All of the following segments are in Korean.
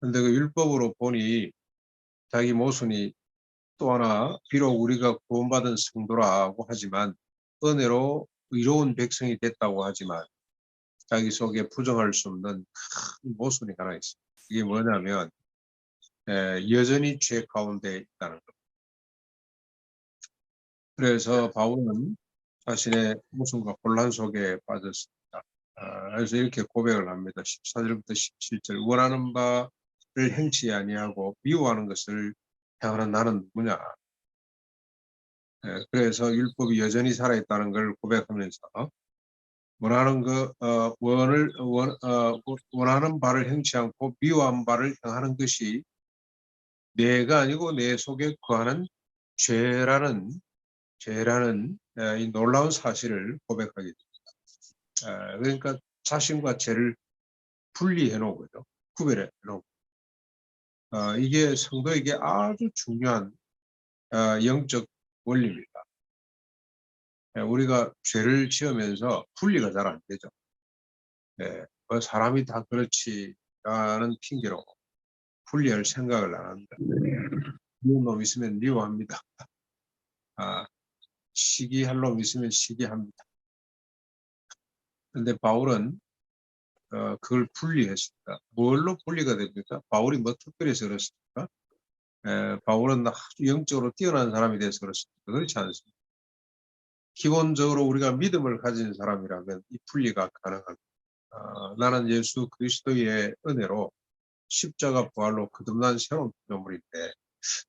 근데 그 율법으로 보니 자기 모순이 또 하나 비록 우리가 구원받은 성도라고 하지만 은혜로 의로운 백성이 됐다고 하지만 자기 속에 부정할 수 없는 큰 모순이 하나 있습니다. 이게 뭐냐면 여전히 죄 가운데 있다는 것. 그래서 바울은 자신의 모순과 혼란 속에 빠졌습니다. 그래서 이렇게 고백을 합니다. 14절부터 17절 원하는 바를 행치 아니하고 미워하는 것을 행하는 나는 누구냐. 그래서 율법이 여전히 살아있다는 걸 고백하면서 원하는 바를 행치 않고 미워한 바를 행하는 것이 내가 아니고 내 속에 거하는 죄라는 이 놀라운 사실을 고백하게 됩니다. 그러니까 자신과 죄를 분리해 놓고요. 구별해 놓고. 이게 성도에게 아주 중요한 영적 원리입니다. 우리가 죄를 지으면서 분리가 잘 안 되죠. 사람이 다 그렇지라는 핑계로 분리할 생각을 안 합니다. 미운 놈 있으면 미워합니다. 시기할 놈 있으면 시기합니다. 그런데 바울은 그걸 분리했습니다. 뭘로 분리가 됩니까? 바울이 뭐 특별해서 그렇습니까? 바울은 아주 영적으로 뛰어난 사람이 돼서 그렇습니까? 그렇지 않습니다. 기본적으로 우리가 믿음을 가진 사람이라면 이 분리가 가능합니다. 나는 예수 그리스도의 은혜로 십자가 부활로 거듭난 새로운 피조물인데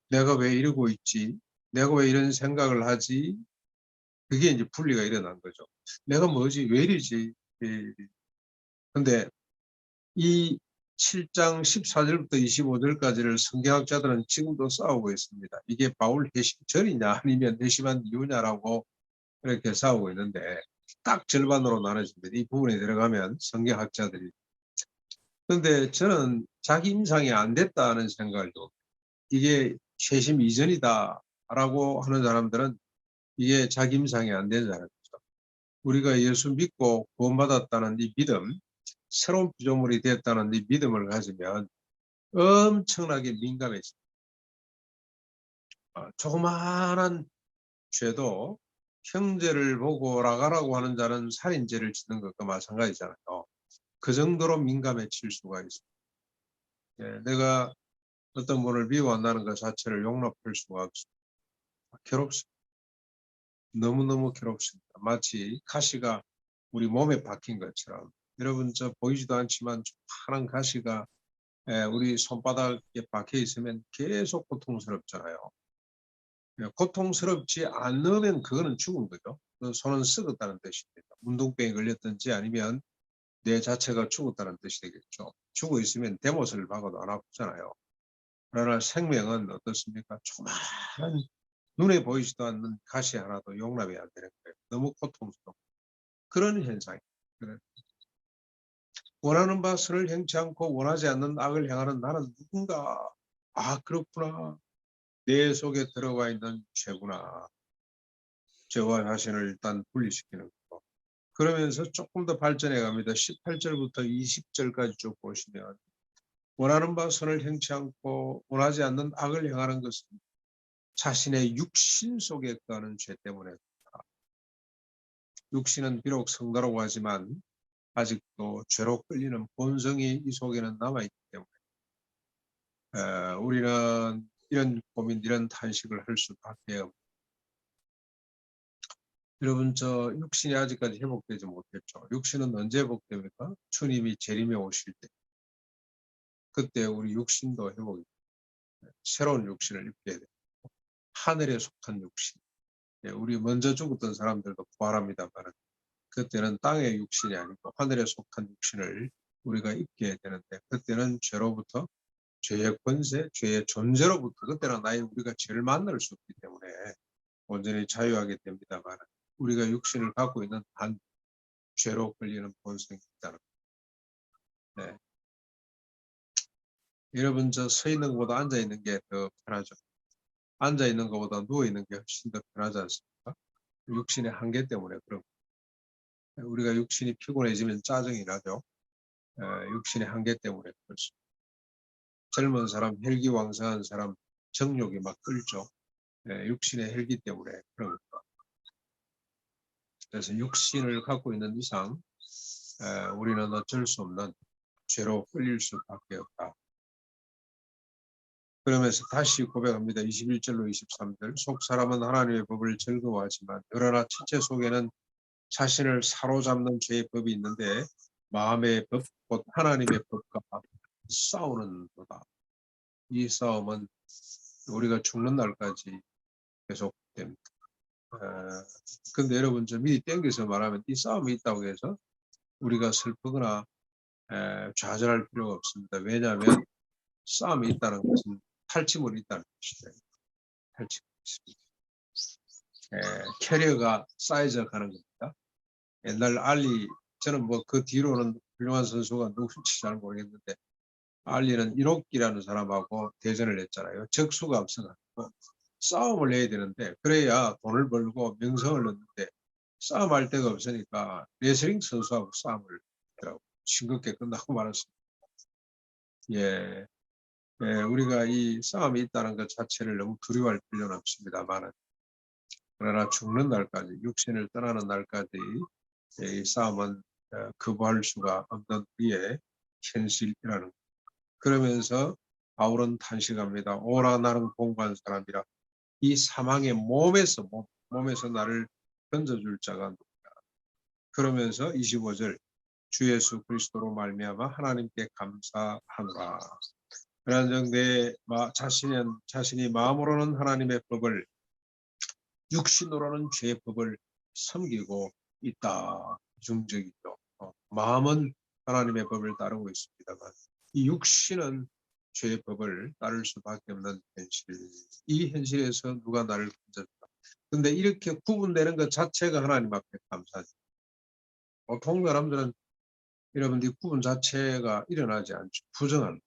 내가 왜 이러고 있지? 내가 왜 이런 생각을 하지? 그게 이제 분리가 일어난 거죠. 내가 뭐지? 왜 이러지? 근데 이 7장 14절부터 25절까지를 성경학자들은 지금도 싸우고 있습니다. 이게 바울 회심절이냐 아니면 회심한 이유냐라고 이렇게 싸우고 있는데 딱 절반으로 나눠집니다. 이 부분에 들어가면 성경학자들이. 그런데 저는 자기 임상이 안 됐다는 생각을 좀 이게 회심 이전이다라고 하는 사람들은 이게 자기 임상이 안 된 사람이죠. 우리가 예수 믿고 구원받았다는 이 믿음, 새로운 피조물이 됐다는 이 믿음을 가지면 엄청나게 민감해집니다. 조그마한 죄도 형제를 보고 나가라고 하는 자는 살인죄를 짓는 것과 마찬가지잖아요. 그 정도로 민감해질 수가 있습니다. 내가 어떤 분을 미워한다는 것 자체를 용납할 수가 없습니다. 괴롭습니다. 너무너무 괴롭습니다. 마치 가시가 우리 몸에 박힌 것처럼. 여러분 저 보이지도 않지만 파란 가시가 우리 손바닥에 박혀 있으면 계속 고통스럽잖아요. 고통스럽지 않으면 그거는 죽은 거죠. 손은 썩었다는 뜻입니다. 운동병에 걸렸든지 아니면 내 자체가 죽었다는 뜻이 되겠죠. 죽어 있으면 대못을 박아도 안 아프잖아요. 그러나 생명은 어떻습니까? 조그마한 눈에 보이지도 않는 가시 하나도 용납이 안 되는 거예요. 너무 고통스럽고. 그런 현상이에요. 원하는 바 선을 행치 않고 원하지 않는 악을 행하는 나는 누군가. 그렇구나. 내 속에 들어가 있는 죄구나. 죄와 자신을 일단 분리시키는 거. 그러면서 조금 더 발전해 갑니다. 18절부터 20절까지 쭉 보시면 원하는 바 선을 행치 않고 원하지 않는 악을 행하는 것은 자신의 육신 속에 거하는 죄 때문에 육신은 비록 성도라고 하지만 아직도 죄로 끌리는 본성이 이 속에는 남아있기 때문에 우리는 이런 고민, 이런 탄식을 할 수밖에 없습니다. 여러분 저 육신이 아직까지 회복되지 못했죠. 육신은 언제 회복됩니까? 주님이 재림에 오실 때. 그때 우리 육신도 회복이 돼요. 새로운 육신을 입게 돼요. 하늘에 속한 육신. 우리 먼저 죽었던 사람들도 부활합니다만 그때는 땅의 육신이 아니고 하늘에 속한 육신을 우리가 입게 되는데 그때는 죄로부터 죄의 권세, 죄의 존재로부터 그때는 나이 우리가 죄를 만날 수 없기 때문에 온전히 자유하게 됩니다만 우리가 육신을 갖고 있는 한 죄로 걸리는 본성이 있다는 거예요. 네. 여러분 저 서 있는 것보다 앉아 있는 게 더 편하죠. 앉아 있는 것보다 누워 있는 게 훨씬 더 편하지 않습니까? 육신의 한계 때문에 그런 거예요. 우리가 육신이 피곤해지면 짜증이 나죠. 육신의 한계 때문에 그렇습니다. 젊은 사람, 혈기왕성한 사람 정욕이 막 끌죠. 육신의 혈기 때문에 그런 것. 그래서 육신을 갖고 있는 이상 우리는 어쩔 수 없는 죄로 끌릴 수밖에 없다. 그러면서 다시 고백합니다. 21절로 23절. 속 사람은 하나님의 법을 즐거워하지만 그러나 지체 속에는 자신을 사로잡는 죄의 법이 있는데 마음의 법, 곧 하나님의 법과 싸우는 거다. 이 싸움은 우리가 죽는 날까지 계속됩니다. 근데 여러분 좀 미리 땡겨서 말하면 이 싸움이 있다고 해서 우리가 슬프거나 좌절할 필요가 없습니다. 왜냐하면 싸움이 있다는 것은 탈취물이 있다는 것이죠. 탈취물이 있습니다. 캐리어가 쌓여져 가는 겁니다. 옛날 알리, 저는 뭐 그 뒤로는 훌륭한 선수가 누군지 잘 모르겠는데 알리는 이록기라는 사람하고 대전을 했잖아요. 적수가 없어가지고 싸움을 해야 되는데 그래야 돈을 벌고 명성을 얻는데 싸움할 데가 없으니까 레슬링 선수하고 싸움을 하더라고요. 싱겁게 끝나고 말았습니다. 우리가 이 싸움이 있다는 것 자체를 너무 두려워할 필요는 없습니다만 그러나 죽는 날까지 육신을 떠나는 날까지 이 싸움은 거부할 수가 없는 우리의 현실이라는 것. 그러면서 바울은 탄식합니다. 오라 나는 공부한 사람이라 이 사망의 몸에서 나를 던져줄 자가 누구냐. 그러면서 25절 주 예수 그리스도로 말미암아 하나님께 감사하노라. 그러나 내 자신이 마음으로는 하나님의 법을 육신으로는 죄의 법을 섬기고 있다. 이중적이죠. 마음은 하나님의 법을 따르고 있습니다만 이 육신은 죄의 법을 따를 수밖에 없는 현실. 이 현실에서 누가 나를 건져줄까? 근데 이렇게 구분되는 것 자체가 하나님 앞에 감사죠. 보통 사람들은 여러분들이 구분 자체가 일어나지 않죠. 부정합니다.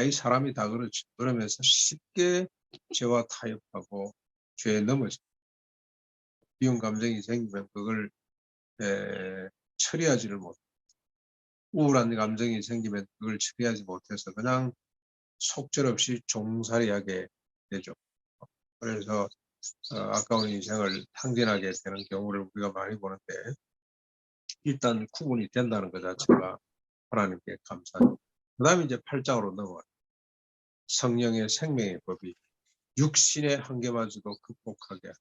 이 사람이 다 그렇죠. 그러면서 쉽게 죄와 타협하고 죄에 넘어져. 미운 감정이 생기면 그걸 처리하지를 못. 우울한 감정이 생기면 그걸 처리하지 못해서 그냥 속절없이 종살이하게 되죠. 그래서 아까운 인생을 탕진하게 되는 경우를 우리가 많이 보는데 일단 구분이 된다는 것 자체가 하나님께 감사합니다. 그 다음에 이제 8장으로 넘어가요. 성령의 생명의 법이 육신의 한계마저도 극복하게 하고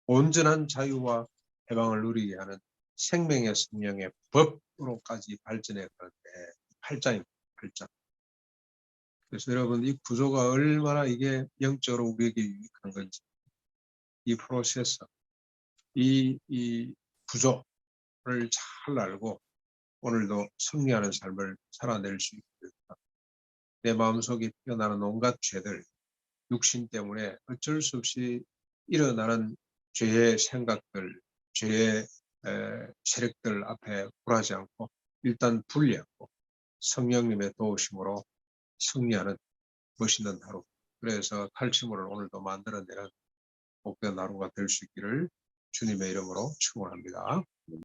온전한 자유와 해방을 누리게 하는 생명의 성령의 법으로까지 발전해 가는데 8장입니다. 8장. 그래서 여러분 이 구조가 얼마나 이게 영적으로 우리에게 유익한 건지 이 프로세스, 이 구조를 잘 알고 오늘도 승리하는 삶을 살아낼 수 있습니다. 내 마음속에 피어나는 온갖 죄들, 육신 때문에 어쩔 수 없이 일어나는 죄의 생각들, 죄의 세력들 앞에 굴하지 않고 일단 분리하고 성령님의 도우심으로 승리하는 멋있는 하루. 그래서 탈취물을 오늘도 만들어내는 복된 하루가 될 수 있기를 주님의 이름으로 축원합니다.